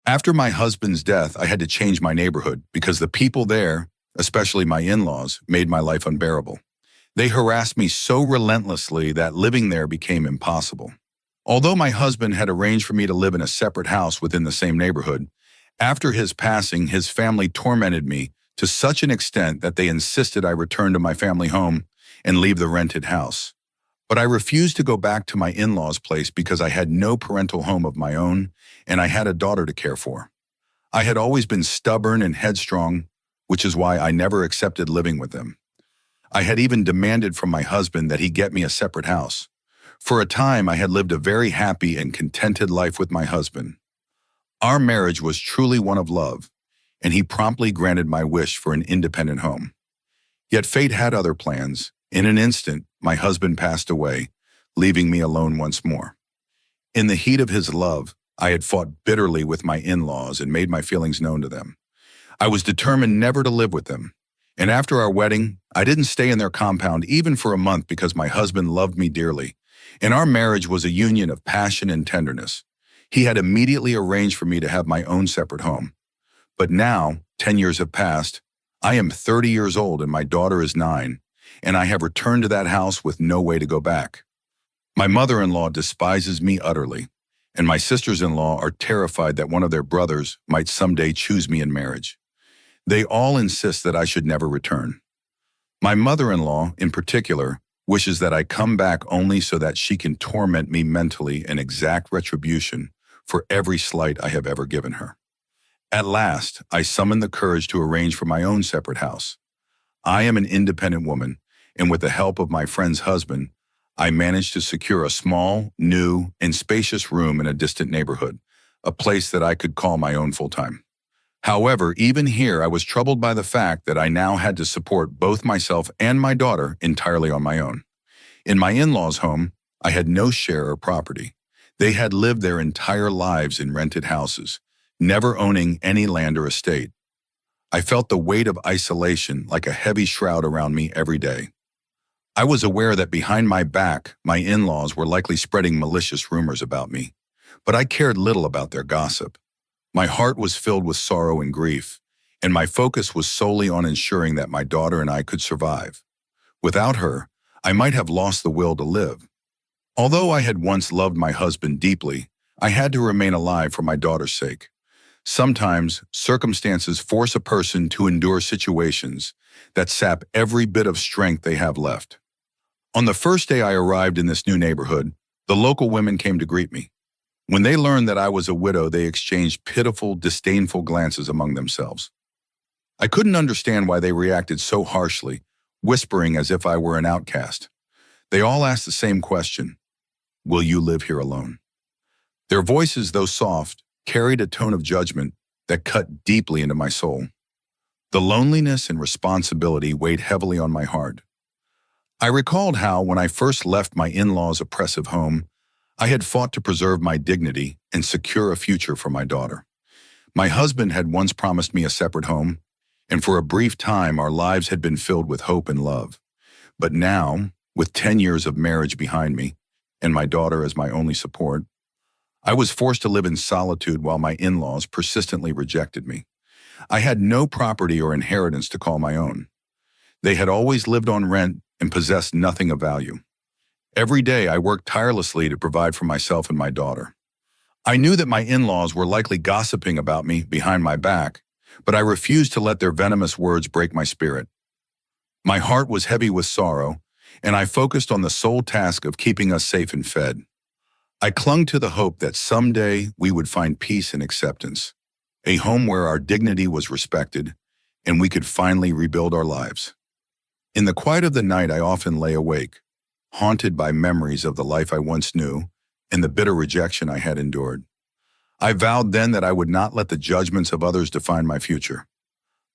After my husband's death, I had to change my neighborhood because the people there, especially my in-laws, made my life unbearable. They harassed me so relentlessly that living there became impossible. Although my husband had arranged for me to live in a separate house within the same neighborhood, after his passing, his family tormented me to such an extent that they insisted I return to my family home and leave the rented house. But I refused to go back to my in-laws' place because I had no parental home of my own and I had a daughter to care for. I had always been stubborn and headstrong, which is why I never accepted living with them. I had even demanded from my husband that he get me a separate house. For a time, I had lived a very happy and contented life with my husband. Our marriage was truly one of love, and he promptly granted my wish for an independent home. Yet fate had other plans. In an instant, my husband passed away, leaving me alone once more. In the heat of his love, I had fought bitterly with my in-laws and made my feelings known to them. I was determined never to live with them. And after our wedding, I didn't stay in their compound even for a month because my husband loved me dearly, and our marriage was a union of passion and tenderness. He had immediately arranged for me to have my own separate home. But now, 10 years have passed, I am 30 years old and my daughter is 9, and I have returned to that house with no way to go back. My mother-in-law despises me utterly, and my sisters-in-law are terrified that one of their brothers might someday choose me in marriage. They all insist that I should never return. My mother-in-law, in particular, wishes that I come back only so that she can torment me mentally and exact retribution for every slight I have ever given her. At last, I summoned the courage to arrange for my own separate house. I am an independent woman, and with the help of my friend's husband, I managed to secure a small, new, and spacious room in a distant neighborhood, a place that I could call my own full-time. However, even here I was troubled by the fact that I now had to support both myself and my daughter entirely on my own. In my in-laws' home, I had no share or property. They had lived their entire lives in rented houses, never owning any land or estate. I felt the weight of isolation like a heavy shroud around me every day. I was aware that behind my back, my in-laws were likely spreading malicious rumors about me, but I cared little about their gossip. My heart was filled with sorrow and grief, and my focus was solely on ensuring that my daughter and I could survive. Without her, I might have lost the will to live. Although I had once loved my husband deeply, I had to remain alive for my daughter's sake. Sometimes, circumstances force a person to endure situations that sap every bit of strength they have left. On the first day I arrived in this new neighborhood, the local women came to greet me. When they learned that I was a widow, they exchanged pitiful, disdainful glances among themselves. I couldn't understand why they reacted so harshly, whispering as if I were an outcast. They all asked the same question: "Will you live here alone?" Their voices, though soft, carried a tone of judgment that cut deeply into my soul. The loneliness and responsibility weighed heavily on my heart. I recalled how, when I first left my in-laws' oppressive home, I had fought to preserve my dignity and secure a future for my daughter. My husband had once promised me a separate home, and for a brief time our lives had been filled with hope and love. But now, with 10 years of marriage behind me, and my daughter as my only support, I was forced to live in solitude while my in-laws persistently rejected me. I had no property or inheritance to call my own. They had always lived on rent and possessed nothing of value. Every day I worked tirelessly to provide for myself and my daughter. I knew that my in-laws were likely gossiping about me behind my back, but I refused to let their venomous words break my spirit. My heart was heavy with sorrow, and I focused on the sole task of keeping us safe and fed. I clung to the hope that someday we would find peace and acceptance, a home where our dignity was respected, and we could finally rebuild our lives. In the quiet of the night, I often lay awake, haunted by memories of the life I once knew and the bitter rejection I had endured. I vowed then that I would not let the judgments of others define my future.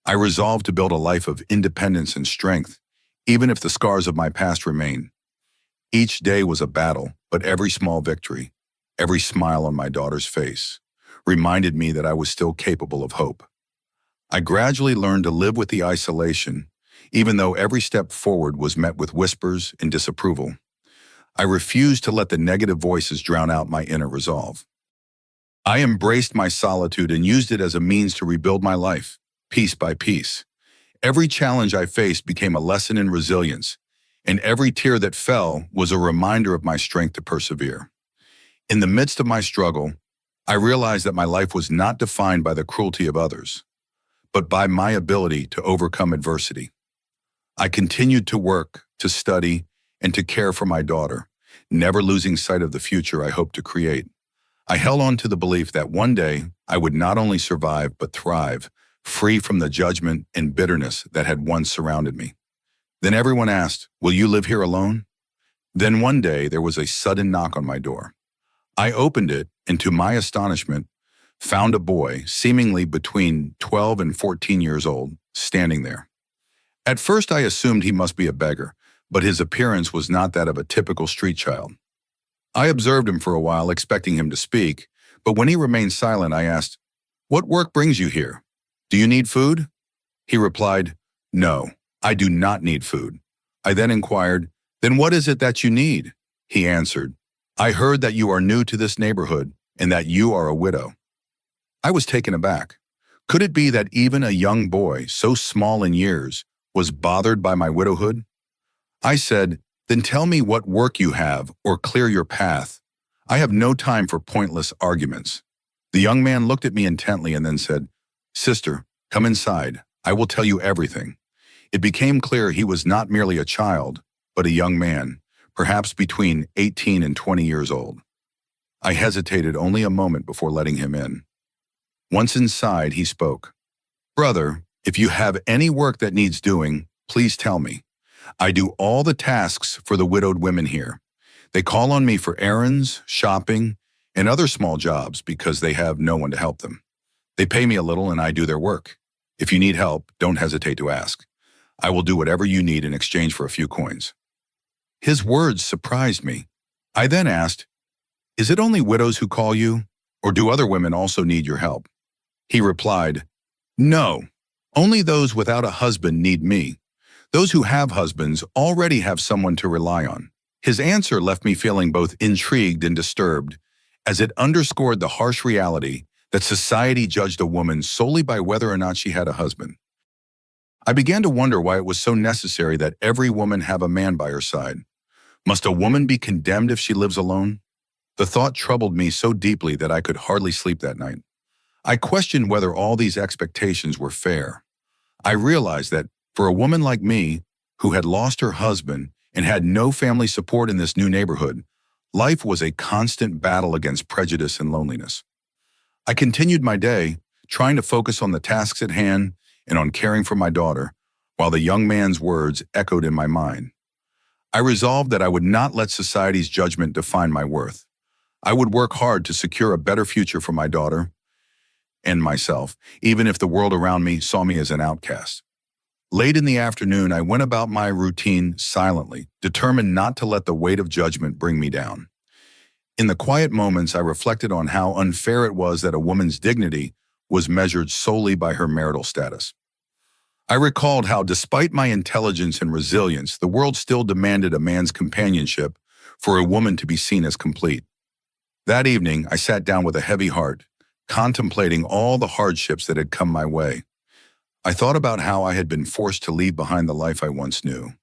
I resolved to build a life of independence and strength, even if the scars of my past remain. Each day was a battle, but every small victory, every smile on my daughter's face, reminded me that I was still capable of hope. I gradually learned to live with the isolation, even though every step forward was met with whispers and disapproval. I refused to let the negative voices drown out my inner resolve. I embraced my solitude and used it as a means to rebuild my life, piece by piece. Every challenge I faced became a lesson in resilience, and every tear that fell was a reminder of my strength to persevere. In the midst of my struggle, I realized that my life was not defined by the cruelty of others, but by my ability to overcome adversity. I continued to work, to study, and to care for my daughter, never losing sight of the future I hoped to create. I held on to the belief that one day I would not only survive but thrive, free from the judgment and bitterness that had once surrounded me. Then everyone asked, "Will you live here alone?" Then one day there was a sudden knock on my door. I opened it and to my astonishment, found a boy, seemingly between 12 and 14 years old, standing there. At first I assumed he must be a beggar, but his appearance was not that of a typical street child. I observed him for a while, expecting him to speak, but when he remained silent, I asked, "What work brings you here? Do you need food?" He replied, "No, I do not need food." I then inquired, "Then what is it that you need?" He answered, "I heard that you are new to this neighborhood and that you are a widow." I was taken aback. Could it be that even a young boy, so small in years, was bothered by my widowhood? I said, "Then tell me what work you have or clear your path. I have no time for pointless arguments." The young man looked at me intently and then said, "Sister, come inside. I will tell you everything." It became clear he was not merely a child, but a young man, perhaps between 18 and 20 years old. I hesitated only a moment before letting him in. Once inside, he spoke. "Brother, if you have any work that needs doing, please tell me. I do all the tasks for the widowed women here. They call on me for errands, shopping, and other small jobs because they have no one to help them. They pay me a little and I do their work. If you need help, don't hesitate to ask. I will do whatever you need in exchange for a few coins." His words surprised me. I then asked, "Is it only widows who call you, or do other women also need your help?" He replied, "No, only those without a husband need me. Those who have husbands already have someone to rely on." His answer left me feeling both intrigued and disturbed, as it underscored the harsh reality that society judged a woman solely by whether or not she had a husband. I began to wonder why it was so necessary that every woman have a man by her side. Must a woman be condemned if she lives alone? The thought troubled me so deeply that I could hardly sleep that night. I questioned whether all these expectations were fair. I realized that for a woman like me, who had lost her husband and had no family support in this new neighborhood, life was a constant battle against prejudice and loneliness. I continued my day, trying to focus on the tasks at hand and on caring for my daughter, while the young man's words echoed in my mind. I resolved that I would not let society's judgment define my worth. I would work hard to secure a better future for my daughter and myself, even if the world around me saw me as an outcast. Late in the afternoon, I went about my routine silently, determined not to let the weight of judgment bring me down. In the quiet moments, I reflected on how unfair it was that a woman's dignity was measured solely by her marital status. I recalled how, despite my intelligence and resilience, the world still demanded a man's companionship for a woman to be seen as complete. That evening, I sat down with a heavy heart, contemplating all the hardships that had come my way. I thought about how I had been forced to leave behind the life I once knew,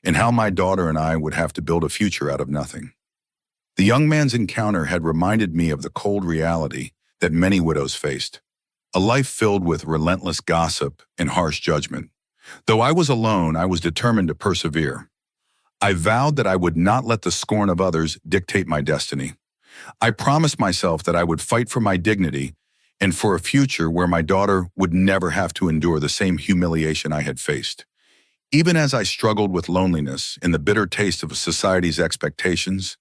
and how my daughter and I would have to build a future out of nothing. The young man's encounter had reminded me of the cold reality that many widows faced, a life filled with relentless gossip and harsh judgment. Though I was alone, I was determined to persevere. I vowed that I would not let the scorn of others dictate my destiny. I promised myself that I would fight for my dignity and for a future where my daughter would never have to endure the same humiliation I had faced. Even as I struggled with loneliness and the bitter taste of society's expectations,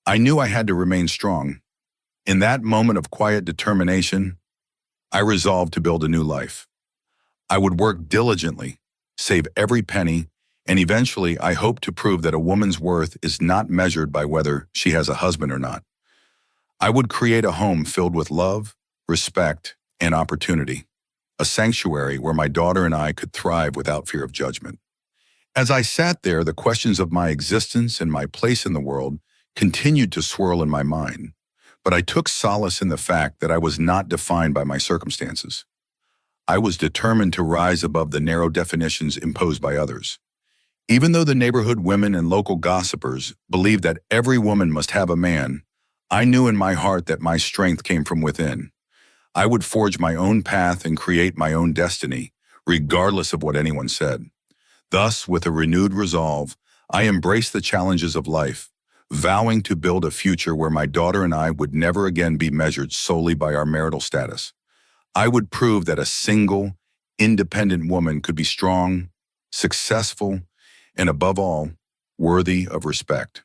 I knew I had to remain strong. In that moment of quiet determination, I resolved to build a new life. I would work diligently, save every penny, and eventually I hoped to prove that a woman's worth is not measured by whether she has a husband or not. I would create a home filled with love, respect, and opportunity, a sanctuary where my daughter and I could thrive without fear of judgment. As I sat there, the questions of my existence and my place in the world continued to swirl in my mind. but I took solace in the fact that I was not defined by my circumstances. I was determined to rise above the narrow definitions imposed by others. Even though the neighborhood women and local gossipers believed that every woman must have a man, I knew in my heart that my strength came from within. I would forge my own path and create my own destiny, regardless of what anyone said. Thus, with a renewed resolve, I embraced the challenges of life, vowing to build a future where my daughter and I would never again be measured solely by our marital status. I would prove that a single, independent woman could be strong, successful, and above all, worthy of respect.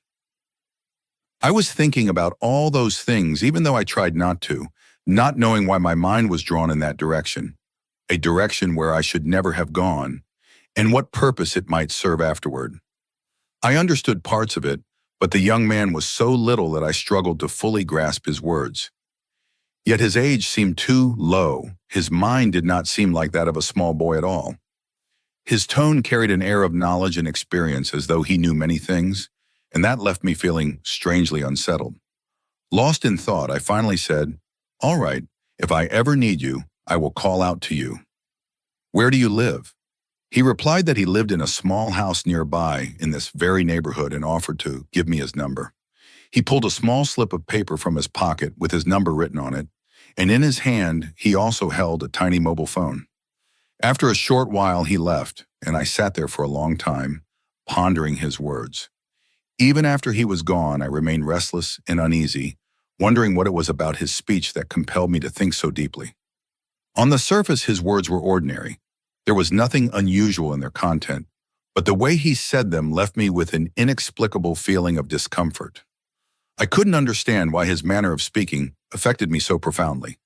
I was thinking about all those things even though I tried not to, not knowing why my mind was drawn in that direction, a direction where I should never have gone, and what purpose it might serve afterward. I understood parts of it, but the young man was so little that I struggled to fully grasp his words. Yet his age seemed too low. His mind did not seem like that of a small boy at all. His tone carried an air of knowledge and experience as though he knew many things, and that left me feeling strangely unsettled. Lost in thought, I finally said, "All right, if I ever need you, I will call out to you. Where do you live?" He replied that he lived in a small house nearby in this very neighborhood and offered to give me his number. He pulled a small slip of paper from his pocket with his number written on it, and in his hand he also held a tiny mobile phone. After a short while he left, and I sat there for a long time, pondering his words. Even after he was gone, I remained restless and uneasy, wondering what it was about his speech that compelled me to think so deeply. On the surface, his words were ordinary. There was nothing unusual in their content, but the way he said them left me with an inexplicable feeling of discomfort. I couldn't understand why his manner of speaking affected me so profoundly.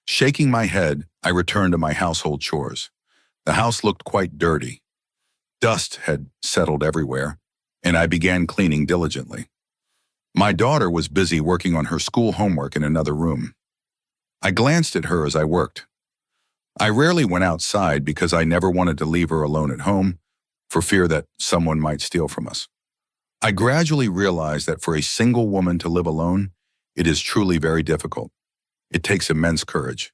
Shaking my head, I returned to my household chores. The house looked quite dirty. Dust had settled everywhere, and I began cleaning diligently. My daughter was busy working on her school homework in another room. I glanced at her as I worked. I rarely went outside because I never wanted to leave her alone at home for fear that someone might steal from us. I gradually realized that for a single woman to live alone, it is truly very difficult. It takes immense courage.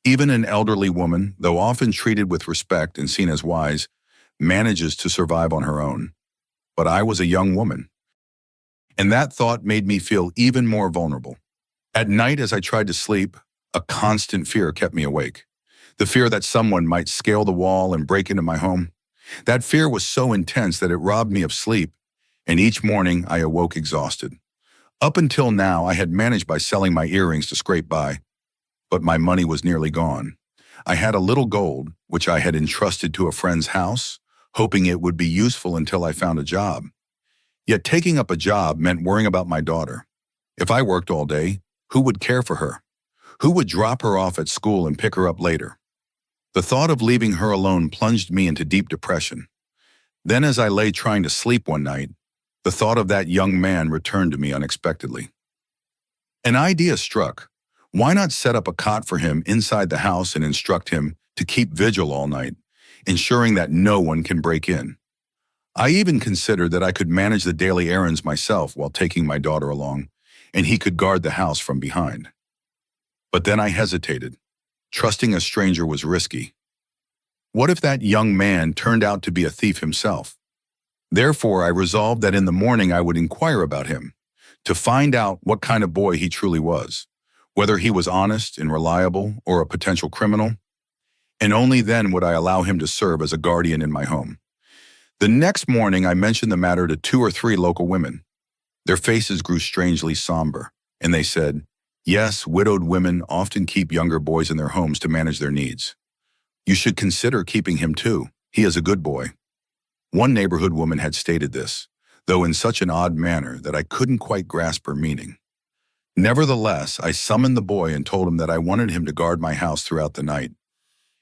Even an elderly woman, though often treated with respect and seen as wise, manages to survive on her own. But I was a young woman, and that thought made me feel even more vulnerable. At night, as I tried to sleep, a constant fear kept me awake. The fear that someone might scale the wall and break into my home. That fear was so intense that it robbed me of sleep, and each morning I awoke exhausted. Up until now, I had managed by selling my earrings to scrape by, but my money was nearly gone. I had a little gold, which I had entrusted to a friend's house, hoping it would be useful until I found a job. Yet taking up a job meant worrying about my daughter. If I worked all day, who would care for her? Who would drop her off at school and pick her up later? The thought of leaving her alone plunged me into deep depression. Then as I lay trying to sleep one night, the thought of that young man returned to me unexpectedly. An idea struck. Why not set up a cot for him inside the house and instruct him to keep vigil all night, ensuring that no one can break in? I even considered that I could manage the daily errands myself while taking my daughter along, and he could guard the house from behind. But then I hesitated. Trusting a stranger was risky. What if that young man turned out to be a thief himself? Therefore, I resolved that in the morning I would inquire about him, to find out what kind of boy he truly was, whether he was honest and reliable or a potential criminal, and only then would I allow him to serve as a guardian in my home. The next morning, I mentioned the matter to 2 or 3 local women. Their faces grew strangely somber, and they said, "Yes, widowed women often keep younger boys in their homes to manage their needs. You should consider keeping him too. He is a good boy." One neighborhood woman had stated this, though in such an odd manner that I couldn't quite grasp her meaning. Nevertheless, I summoned the boy and told him that I wanted him to guard my house throughout the night,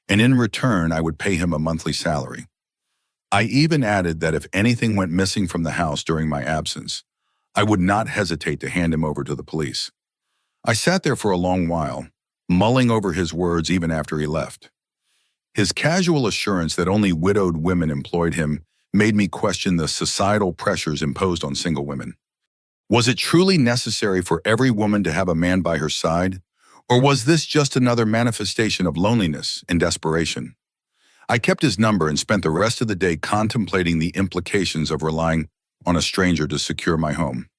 and in return I would pay him a monthly salary. I even added that if anything went missing from the house during my absence, I would not hesitate to hand him over to the police. I sat there for a long while, mulling over his words even after he left. His casual assurance that only widowed women employed him made me question the societal pressures imposed on single women. Was it truly necessary for every woman to have a man by her side? Or was this just another manifestation of loneliness and desperation? I kept his number and spent the rest of the day contemplating the implications of relying on a stranger to secure my home.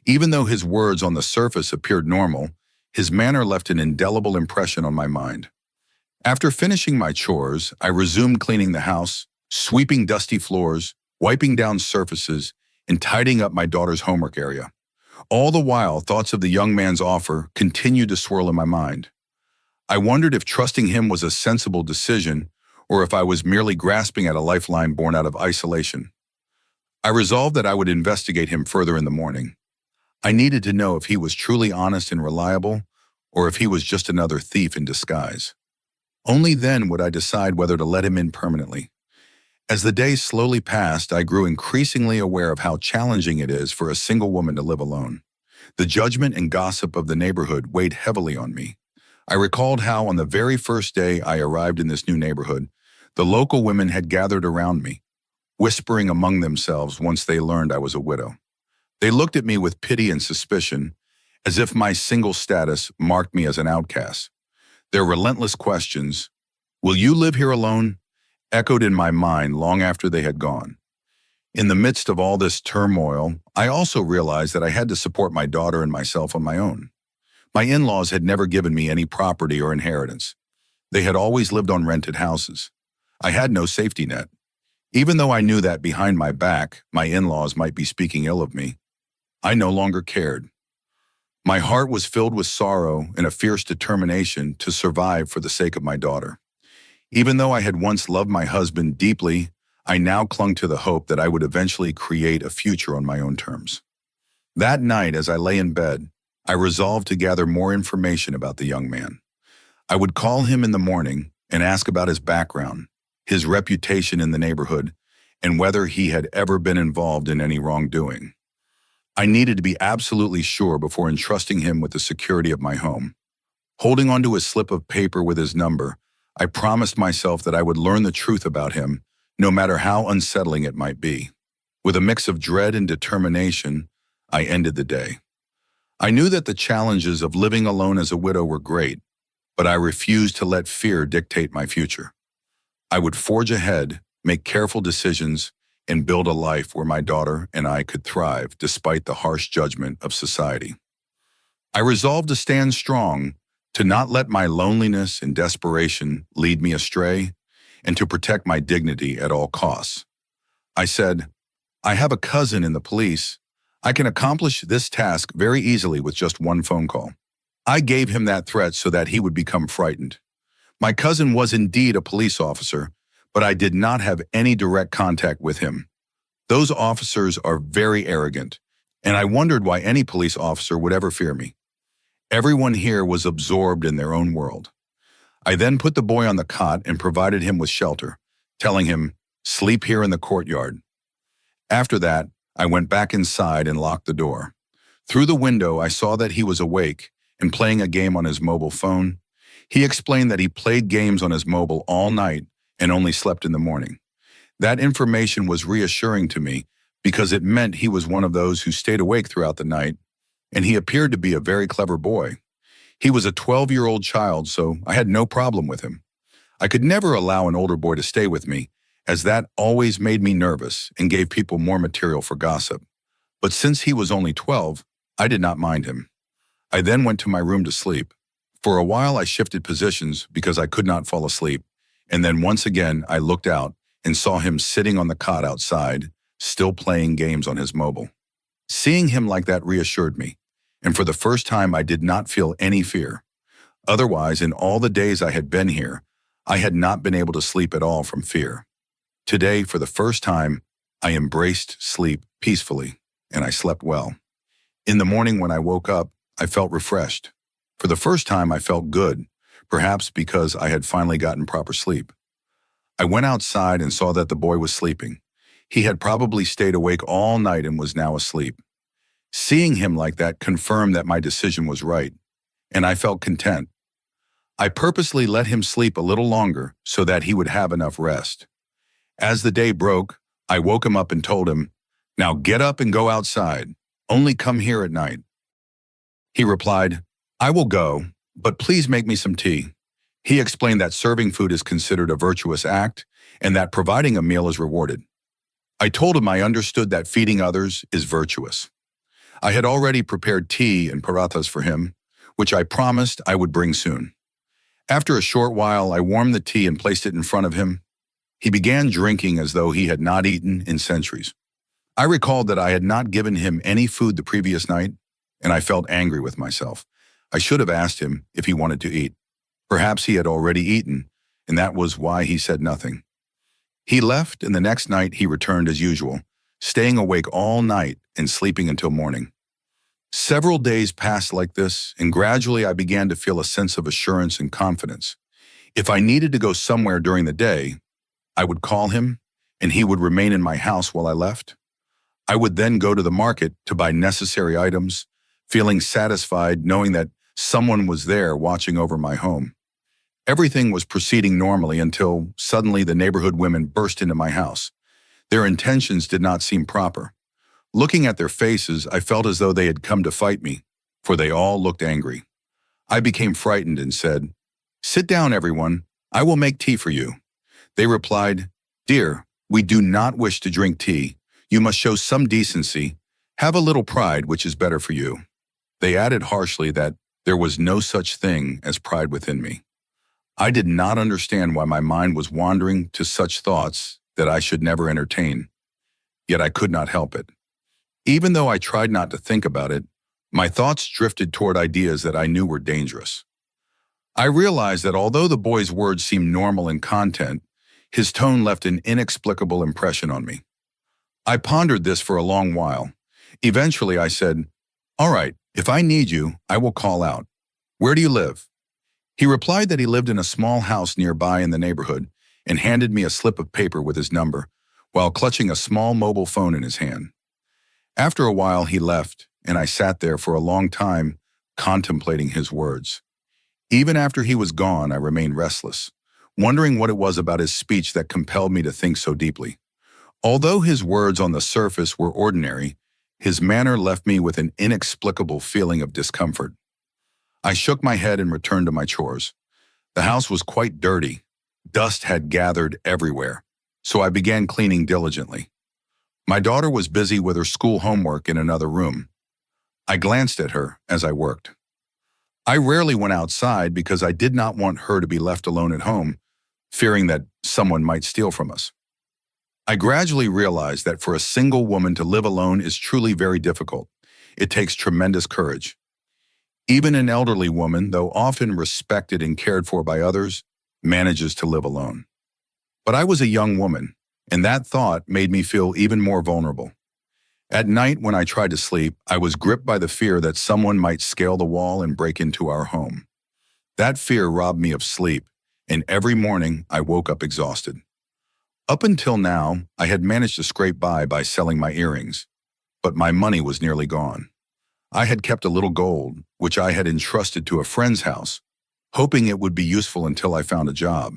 Even though his words on the surface appeared normal, his manner left an indelible impression on my mind. After finishing my chores, I resumed cleaning the house, sweeping dusty floors, wiping down surfaces, and tidying up my daughter's homework area. All the while, thoughts of the young man's offer continued to swirl in my mind. I wondered if trusting him was a sensible decision or if I was merely grasping at a lifeline born out of isolation. I resolved that I would investigate him further in the morning. I needed to know if he was truly honest and reliable or if he was just another thief in disguise. Only then would I decide whether to let him in permanently. As the days slowly passed, I grew increasingly aware of how challenging it is for a single woman to live alone. The judgment and gossip of the neighborhood weighed heavily on me. I recalled how on the very first day I arrived in this new neighborhood, the local women had gathered around me, whispering among themselves once they learned I was a widow. They looked at me with pity and suspicion, as if my single status marked me as an outcast. Their relentless questions, "Will you live here alone?" echoed in my mind long after they had gone. In the midst of all this turmoil, I also realized that I had to support my daughter and myself on my own. My in-laws had never given me any property or inheritance. They had always lived on rented houses. I had no safety net. Even though I knew that behind my back, my in-laws might be speaking ill of me, I no longer cared. My heart was filled with sorrow and a fierce determination to survive for the sake of my daughter. Even though I had once loved my husband deeply, I now clung to the hope that I would eventually create a future on my own terms. That night, as I lay in bed, I resolved to gather more information about the young man. I would call him in the morning and ask about his background, his reputation in the neighborhood, and whether he had ever been involved in any wrongdoing. I needed to be absolutely sure before entrusting him with the security of my home. Holding onto a slip of paper with his number, I promised myself that I would learn the truth about him, no matter how unsettling it might be. With a mix of dread and determination, I ended the day. I knew that the challenges of living alone as a widow were great, but I refused to let fear dictate my future. I would forge ahead, make careful decisions, and build a life where my daughter and I could thrive despite the harsh judgment of society. I resolved to stand strong, to not let my loneliness and desperation lead me astray, and to protect my dignity at all costs. I said, "I have a cousin in the police. I can accomplish this task very easily with just one phone call." I gave him that threat so that he would become frightened. My cousin was indeed a police officer, but I did not have any direct contact with him. Those officers are very arrogant, and I wondered why any police officer would ever fear me. Everyone here was absorbed in their own world. I then put the boy on the cot and provided him with shelter, telling him, "Sleep here in the courtyard." After that, I went back inside and locked the door. Through the window, I saw that he was awake and playing a game on his mobile phone. He explained that he played games on his mobile all night and only slept in the morning. That information was reassuring to me because it meant he was one of those who stayed awake throughout the night, and he appeared to be a very clever boy. He was a 12-year-old child, so I had no problem with him. I could never allow an older boy to stay with me, as that always made me nervous and gave people more material for gossip. But since he was only 12, I did not mind him. I then went to my room to sleep. For a while, I shifted positions because I could not fall asleep, and then once again, I looked out and saw him sitting on the cot outside, still playing games on his mobile. Seeing him like that reassured me, and for the first time, I did not feel any fear. Otherwise, in all the days I had been here, I had not been able to sleep at all from fear. Today, for the first time, I embraced sleep peacefully, and I slept well. In the morning when I woke up, I felt refreshed. For the first time, I felt good, perhaps because I had finally gotten proper sleep. I went outside and saw that the boy was sleeping. He had probably stayed awake all night and was now asleep. Seeing him like that confirmed that my decision was right, and I felt content. I purposely let him sleep a little longer so that he would have enough rest. As the day broke, I woke him up and told him, "Now get up and go outside." Only come here at night." He replied, "I will go, but please make me some tea." He explained that serving food is considered a virtuous act and that providing a meal is rewarded. I told him I understood that feeding others is virtuous. I had already prepared tea and parathas for him, which I promised I would bring soon. After a short while, I warmed the tea and placed it in front of him. He began drinking as though he had not eaten in centuries. I recalled that I had not given him any food the previous night, and I felt angry with myself. I should have asked him if he wanted to eat. Perhaps he had already eaten, and that was why he said nothing. He left, and the next night he returned as usual, staying awake all night and sleeping until morning. Several days passed like this, and gradually I began to feel a sense of assurance and confidence. If I needed to go somewhere during the day, I would call him, and he would remain in my house while I left. I would then go to the market to buy necessary items, feeling satisfied knowing that someone was there watching over my home. Everything was proceeding normally until suddenly the neighborhood women burst into my house. Their intentions did not seem proper. Looking at their faces, I felt as though they had come to fight me, for they all looked angry. I became frightened and said, "Sit down, everyone. I will make tea for you." They replied, "Dear, we do not wish to drink tea. You must show some decency. Have a little pride, which is better for you." They added harshly that there was no such thing as pride within me. I did not understand why my mind was wandering to such thoughts that I should never entertain. Yet I could not help it. Even though I tried not to think about it, my thoughts drifted toward ideas that I knew were dangerous. I realized that although the boy's words seemed normal in content, his tone left an inexplicable impression on me. I pondered this for a long while. Eventually I said, "All right, if I need you, I will call out. Where do you live?" He replied that he lived in a small house nearby in the neighborhood and handed me a slip of paper with his number, while clutching a small mobile phone in his hand. After a while, he left, and I sat there for a long time, contemplating his words. Even after he was gone, I remained restless, wondering what it was about his speech that compelled me to think so deeply. Although his words on the surface were ordinary, his manner left me with an inexplicable feeling of discomfort. I shook my head and returned to my chores. The house was quite dirty. Dust had gathered everywhere, so I began cleaning diligently. My daughter was busy with her school homework in another room. I glanced at her as I worked. I rarely went outside because I did not want her to be left alone at home, fearing that someone might steal from us. I gradually realized that for a single woman to live alone is truly very difficult. It takes tremendous courage. Even an elderly woman, though often respected and cared for by others, manages to live alone. But I was a young woman, and that thought made me feel even more vulnerable. At night, when I tried to sleep, I was gripped by the fear that someone might scale the wall and break into our home. That fear robbed me of sleep, and every morning I woke up exhausted. Up until now, I had managed to scrape by selling my earrings, but my money was nearly gone. I had kept a little gold, which I had entrusted to a friend's house, hoping it would be useful until I found a job.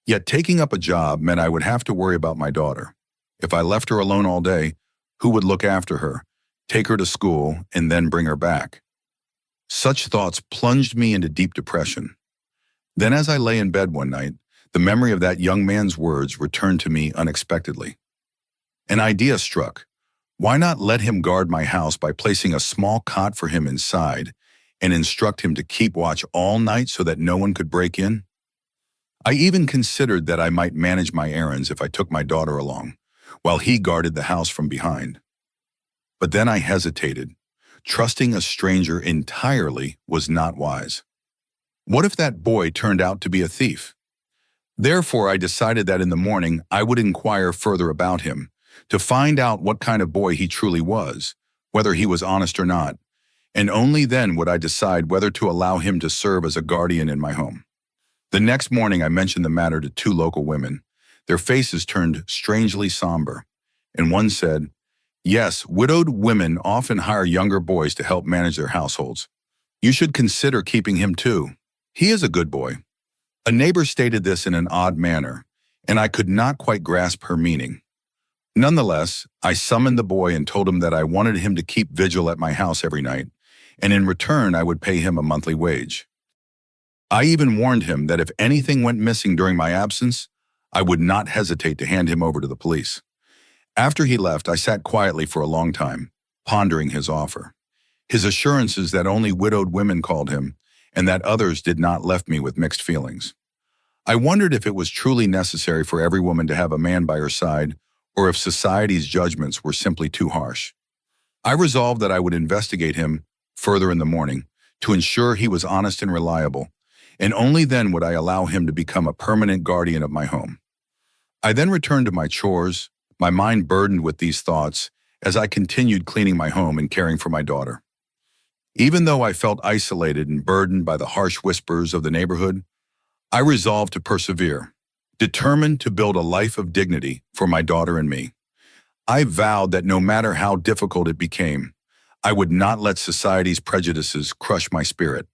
Yet taking up a job meant I would have to worry about my daughter. If I left her alone all day, who would look after her, take her to school, and then bring her back? Such thoughts plunged me into deep depression. Then as I lay in bed one night, the memory of that young man's words returned to me unexpectedly. An idea struck. Why not let him guard my house by placing a small cot for him inside and instruct him to keep watch all night so that no one could break in? I even considered that I might manage my errands if I took my daughter along, while he guarded the house from behind. But then I hesitated. Trusting a stranger entirely was not wise. What if that boy turned out to be a thief? Therefore, I decided that in the morning I would inquire further about him, to find out what kind of boy he truly was, whether he was honest or not, and only then would I decide whether to allow him to serve as a guardian in my home. The next morning I mentioned the matter to two local women. Their faces turned strangely somber, and one said, "Yes, widowed women often hire younger boys to help manage their households. You should consider keeping him too. He is a good boy." A neighbor stated this in an odd manner, and I could not quite grasp her meaning. Nonetheless, I summoned the boy and told him that I wanted him to keep vigil at my house every night, and in return I would pay him a monthly wage. I even warned him that if anything went missing during my absence, I would not hesitate to hand him over to the police. After he left, I sat quietly for a long time, pondering his offer. His assurances that only widowed women called him, and that others did not left me with mixed feelings. I wondered if it was truly necessary for every woman to have a man by her side, or if society's judgments were simply too harsh. I resolved that I would investigate him further in the morning to ensure he was honest and reliable, and only then would I allow him to become a permanent guardian of my home. I then returned to my chores, my mind burdened with these thoughts as I continued cleaning my home and caring for my daughter. Even though I felt isolated and burdened by the harsh whispers of the neighborhood, I resolved to persevere, determined to build a life of dignity for my daughter and me. I vowed that no matter how difficult it became, I would not let society's prejudices crush my spirit.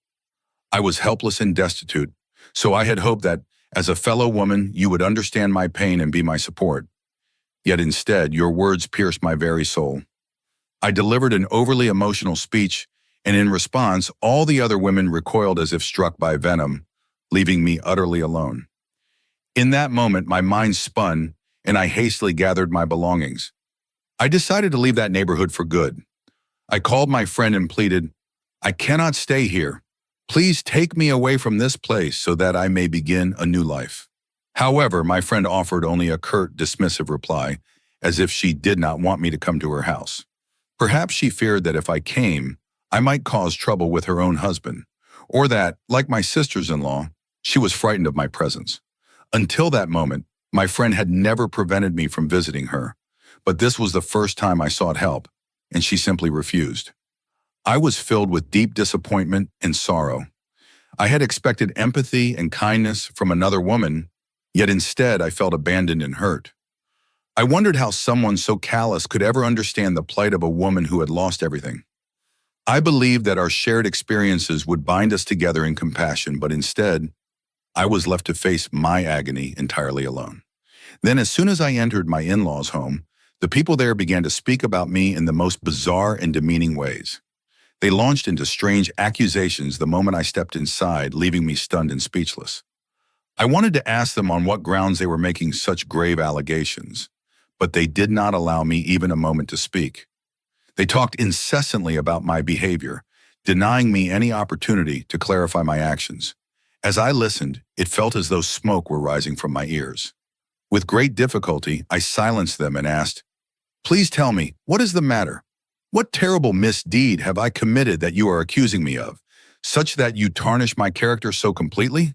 I was helpless and destitute, so I had hoped that, as a fellow woman, you would understand my pain and be my support. Yet instead, your words pierced my very soul. I delivered an overly emotional speech, and in response, all the other women recoiled as if struck by venom, leaving me utterly alone. In that moment, my mind spun, and I hastily gathered my belongings. I decided to leave that neighborhood for good. I called my friend and pleaded, "I cannot stay here. Please take me away from this place so that I may begin a new life." However, my friend offered only a curt, dismissive reply, as if she did not want me to come to her house. Perhaps she feared that if I came, I might cause trouble with her own husband, or that, like my sisters-in-law, she was frightened of my presence. Until that moment, my friend had never prevented me from visiting her, but this was the first time I sought help, and she simply refused. I was filled with deep disappointment and sorrow. I had expected empathy and kindness from another woman, yet instead I felt abandoned and hurt. I wondered how someone so callous could ever understand the plight of a woman who had lost everything. I believed that our shared experiences would bind us together in compassion, but instead, I was left to face my agony entirely alone. Then, as soon as I entered my in-laws' home, the people there began to speak about me in the most bizarre and demeaning ways. They launched into strange accusations the moment I stepped inside, leaving me stunned and speechless. I wanted to ask them on what grounds they were making such grave allegations, but they did not allow me even a moment to speak. They talked incessantly about my behavior, denying me any opportunity to clarify my actions. As I listened, it felt as though smoke were rising from my ears. With great difficulty, I silenced them and asked, "Please tell me, what is the matter? What terrible misdeed have I committed that you are accusing me of, such that you tarnish my character so completely?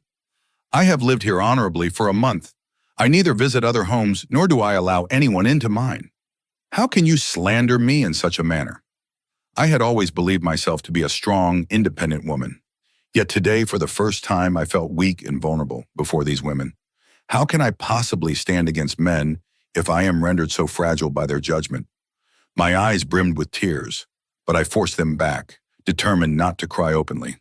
I have lived here honorably for a month. I neither visit other homes nor do I allow anyone into mine. How can you slander me in such a manner?" I had always believed myself to be a strong, independent woman. Yet today, for the first time, I felt weak and vulnerable before these women. How can I possibly stand against men if I am rendered so fragile by their judgment? My eyes brimmed with tears, but I forced them back, determined not to cry openly.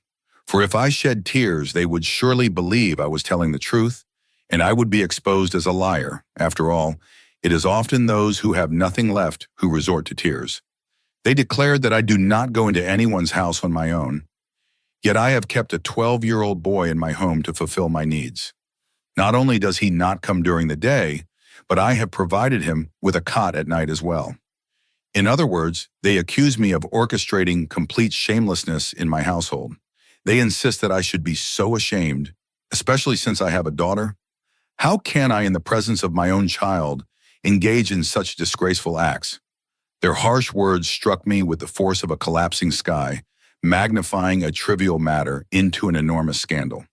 For if I shed tears, they would surely believe I was telling the truth, and I would be exposed as a liar. After all, it is often those who have nothing left who resort to tears. They declared that I do not go into anyone's house on my own. Yet I have kept a 12-year-old boy in my home to fulfill my needs. Not only does he not come during the day, but I have provided him with a cot at night as well. In other words, they accuse me of orchestrating complete shamelessness in my household. They insist that I should be so ashamed, especially since I have a daughter. How can I, in the presence of my own child, engage in such disgraceful acts? Their harsh words struck me with the force of a collapsing sky, magnifying a trivial matter into an enormous scandal.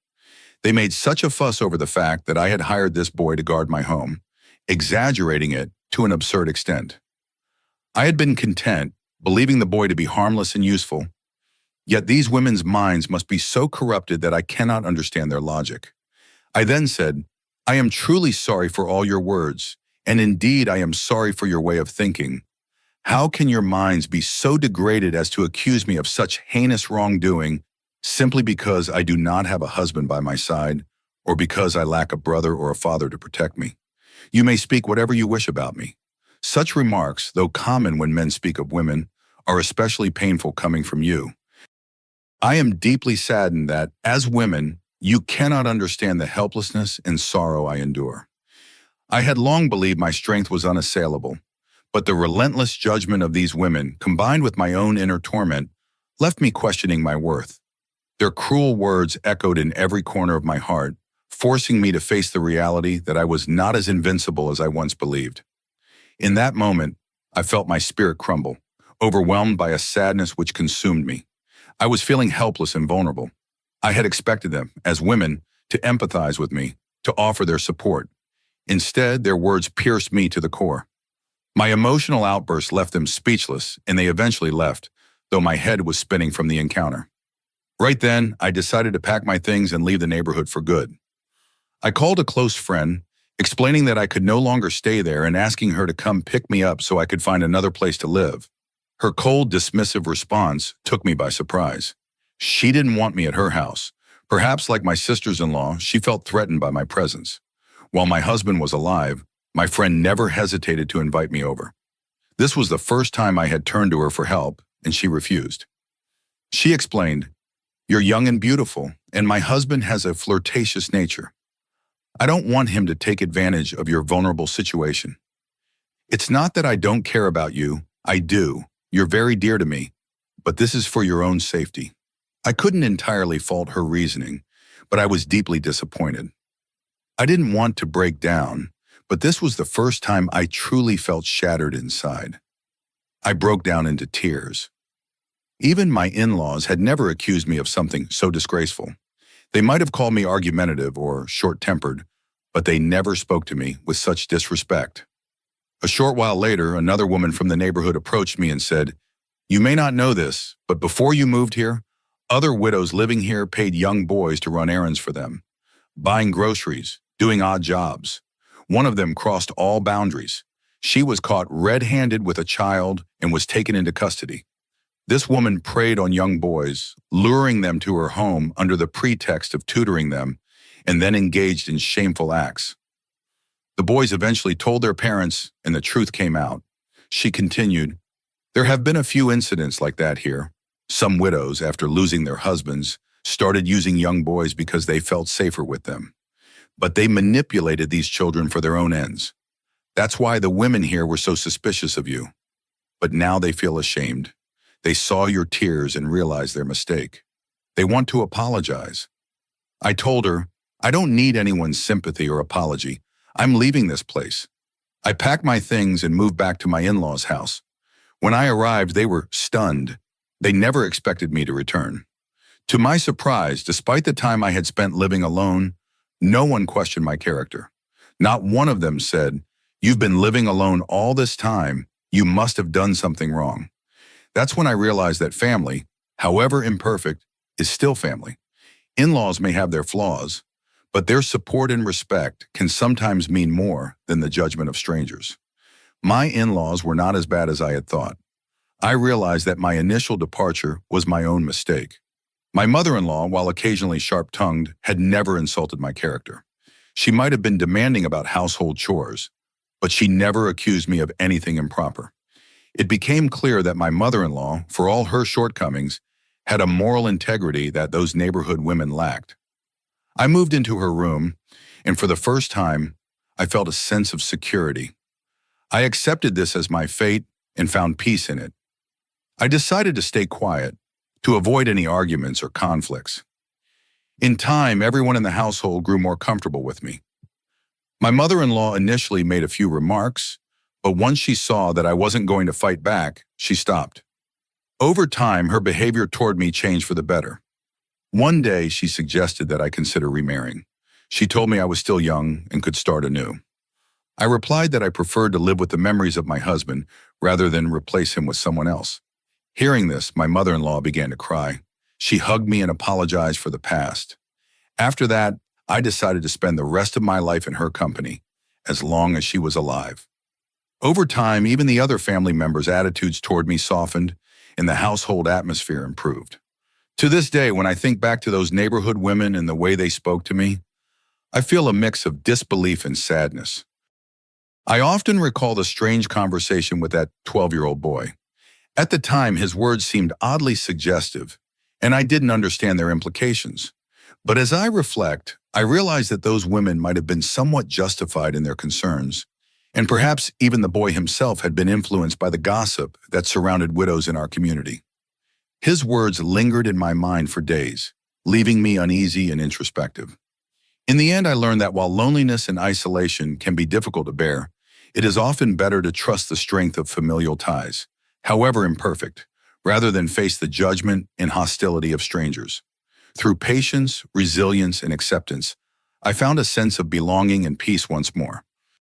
They made such a fuss over the fact that I had hired this boy to guard my home, exaggerating it to an absurd extent. I had been content, believing the boy to be harmless and useful, yet these women's minds must be so corrupted that I cannot understand their logic. I then said, "I am truly sorry for all your words, and indeed I am sorry for your way of thinking. How can your minds be so degraded as to accuse me of such heinous wrongdoing simply because I do not have a husband by my side, or because I lack a brother or a father to protect me? You may speak whatever you wish about me. Such remarks, though common when men speak of women, are especially painful coming from you. I am deeply saddened that, as women, you cannot understand the helplessness and sorrow I endure. I had long believed my strength was unassailable, but the relentless judgment of these women, combined with my own inner torment, left me questioning my worth. Their cruel words echoed in every corner of my heart, forcing me to face the reality that I was not as invincible as I once believed. In that moment, I felt my spirit crumble, overwhelmed by a sadness which consumed me. I was feeling helpless and vulnerable. I had expected them, as women, to empathize with me, to offer their support. Instead, their words pierced me to the core. My emotional outburst left them speechless, and they eventually left, though my head was spinning from the encounter. Right then, I decided to pack my things and leave the neighborhood for good. I called a close friend, explaining that I could no longer stay there and asking her to come pick me up so I could find another place to live. Her cold, dismissive response took me by surprise. She didn't want me at her house. Perhaps like my sisters-in-law, she felt threatened by my presence. While my husband was alive, my friend never hesitated to invite me over. This was the first time I had turned to her for help, and she refused. She explained, "You're young and beautiful, and my husband has a flirtatious nature. I don't want him to take advantage of your vulnerable situation. It's not that I don't care about you, I do. You're very dear to me, but this is for your own safety." I couldn't entirely fault her reasoning, but I was deeply disappointed. I didn't want to break down, but this was the first time I truly felt shattered inside. I broke down into tears. Even my in-laws had never accused me of something so disgraceful. They might have called me argumentative or short-tempered, but they never spoke to me with such disrespect. A short while later, another woman from the neighborhood approached me and said, "You may not know this, but before you moved here, other widows living here paid young boys to run errands for them, buying groceries, doing odd jobs. One of them crossed all boundaries. She was caught red-handed with a child and was taken into custody. This woman preyed on young boys, luring them to her home under the pretext of tutoring them, and then engaged in shameful acts. The boys eventually told their parents, and the truth came out." She continued, "There have been a few incidents like that here. Some widows, after losing their husbands, started using young boys because they felt safer with them. But they manipulated these children for their own ends. That's why the women here were so suspicious of you. But now they feel ashamed. They saw your tears and realized their mistake. They want to apologize." I told her, "I don't need anyone's sympathy or apology. I'm leaving this place." I packed my things and moved back to my in-laws' house. When I arrived, they were stunned. They never expected me to return. To my surprise, despite the time I had spent living alone, no one questioned my character. Not one of them said, "You've been living alone all this time. You must have done something wrong." That's when I realized that family, however imperfect, is still family. In-laws may have their flaws, but their support and respect can sometimes mean more than the judgment of strangers. My in-laws were not as bad as I had thought. I realized that my initial departure was my own mistake. My mother-in-law, while occasionally sharp-tongued, had never insulted my character. She might have been demanding about household chores, but she never accused me of anything improper. It became clear that my mother-in-law, for all her shortcomings, had a moral integrity that those neighborhood women lacked. I moved into her room, and for the first time, I felt a sense of security. I accepted this as my fate and found peace in it. I decided to stay quiet, to avoid any arguments or conflicts. In time, everyone in the household grew more comfortable with me. My mother-in-law initially made a few remarks, but once she saw that I wasn't going to fight back, she stopped. Over time, her behavior toward me changed for the better. One day, she suggested that I consider remarrying. She told me I was still young and could start anew. I replied that I preferred to live with the memories of my husband rather than replace him with someone else. Hearing this, my mother-in-law began to cry. She hugged me and apologized for the past. After that, I decided to spend the rest of my life in her company, as long as she was alive. Over time, even the other family members' attitudes toward me softened, and the household atmosphere improved. To this day, when I think back to those neighborhood women and the way they spoke to me, I feel a mix of disbelief and sadness. I often recall the strange conversation with that 12-year-old boy. At the time, his words seemed oddly suggestive, and I didn't understand their implications. But as I reflect, I realize that those women might have been somewhat justified in their concerns, and perhaps even the boy himself had been influenced by the gossip that surrounded widows in our community. His words lingered in my mind for days, leaving me uneasy and introspective. In the end, I learned that while loneliness and isolation can be difficult to bear, it is often better to trust the strength of familial ties, however imperfect, rather than face the judgment and hostility of strangers. Through patience, resilience, and acceptance, I found a sense of belonging and peace once more.